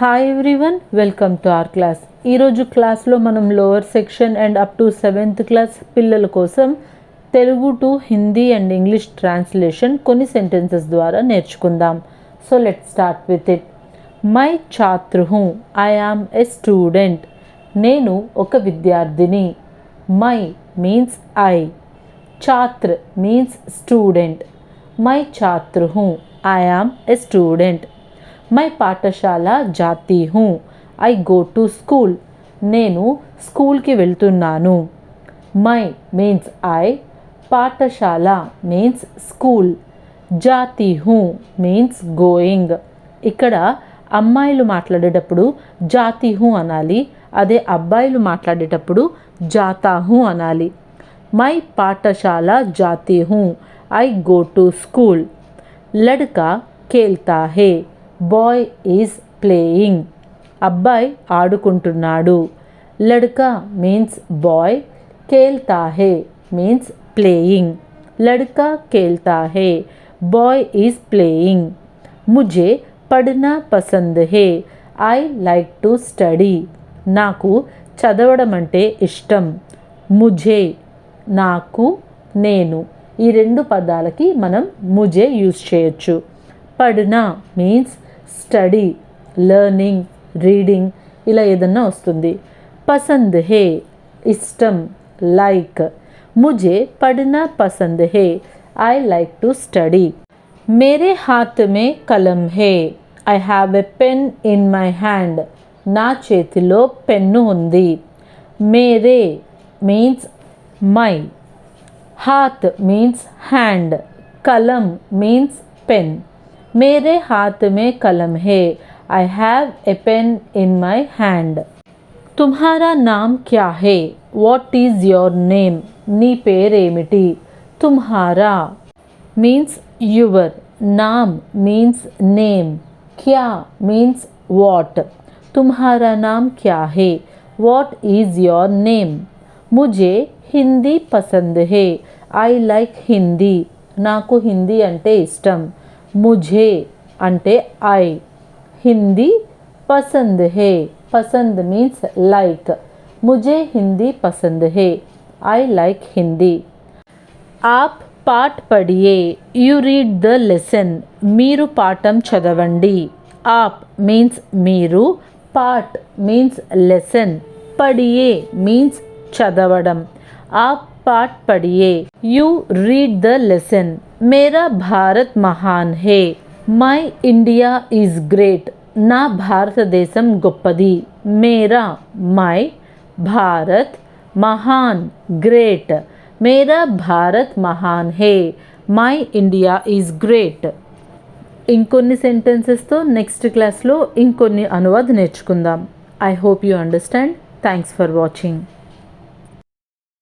Hi everyone, welcome to our class. ఈరోజు క్లాస్లో మనం lower section and up to 7th class పిల్లల కోసం Telugu to Hindi and English translation కొన్ని సెంటెన్సెస్ ద్వారా నేర్చుకుందాం. So let start with it. మై ఛాత్ర హూ, ఐ యామ్ ఎ స్టూడెంట్. నేను ఒక విద్యార్థిని. మై మీన్స్ ఐ, ఛాత్ర మీన్స్ స్టూడెంట్. మై ఛాత్ర హూ, ఐ యామ్ ఎ స్టూడెంట్. मैं पाठशाला जाती हूँ, आई गो टू स्कूल. నేను స్కూల్కి వెళ్తున్నాను. మై మీన్స్ ఐ, పాఠశాల మీన్స్ స్కూల్, జాతి హూ మీన్స్ గోయింగ్. ఇక్కడ అమ్మాయిలు మాట్లాడేటప్పుడు జాతి హూ అనాలి, అదే అబ్బాయిలు మాట్లాడేటప్పుడు జాతా హూ అనాలి. మై పాఠశాల జాతి హూ, ఐ గో టు స్కూల్. లడ్కా ఖేల్తా హే, బాయ్ ఈజ్ ప్లేయింగ్. అబ్బాయి ఆడుకుంటున్నాడు. లడ్కా మీన్స్ బాయ్, ఖేల్తా హే మీన్స్ ప్లేయింగ్. లడ్కా ఖేల్తా హే, బాయ్ ఈజ్ ప్లేయింగ్. ముझे పढ़ना పసంద్ హే, ఐ లైక్ టు స్టడీ. నాకు చదవడం అంటే ఇష్టం. ముझे నాకు, నేను, ఈ రెండు పదాలకి మనం ముझे యూజ్ చేయొచ్చు. పढ़ना మీన్స్ స్టడీ, లెర్నింగ్, రీడింగ్, ఇలా ఏదన్నా వస్తుంది. పసంద్ హే ఇష్టం, లైక్. ముझे పढ़ना పసంద్ హే, ఐ లైక్ టు స్టడీ. మేరే హాత్ మే కలం హే, I have a pen in my hand. నా చేతిలో పెన్ను ఉంది. మేరే మీన్స్ మై, హాత్ మీన్స్ హ్యాండ్, కలం మీన్స్ పెన్. मेरे हाथ में कलम है, I have a pen in my hand. तुम्हारा नाम क्या है, what is your name. నీ పేరేమిటి. तुम्हारा means your, नाम means name, क्या means what. तुम्हारा नाम क्या है, what is your name. मुझे हिंदी पसंद है, I like हिंदी. నాకు హిందీ అంటే ఇష్టం. मुझे అంటే I, Hindi Pasand hey, Pasand means like. मुझे हिंदी पसंद है, आई लाइक हिंदी. आप पाठ पढ़िए, यू रीड द लेसन. మీరు పాఠం చదవండి. आप మీన్స్ మీరు, పాఠ్ మీన్స్ లెసన్, పढ़िए మీన్స్ చదవడం. आप पाठ पढ़िए, यू रीड द लेसन. मेरा भारत महान है, మై ఇండియా ఈజ్ గ్రేట్. నా భారతదేశం గొప్పది. మేరా మై, భారత్, మహాన్ గ్రేట్. మేరా భారత్ మహాన్ హే, మై ఇండియా ఈజ్ గ్రేట్. ఇంకొన్ని సెంటెన్సెస్తో నెక్స్ట్ క్లాస్లో ఇంకొన్ని అనువాద్ నేర్చుకుందాం. I hope you understand. Thanks for watching.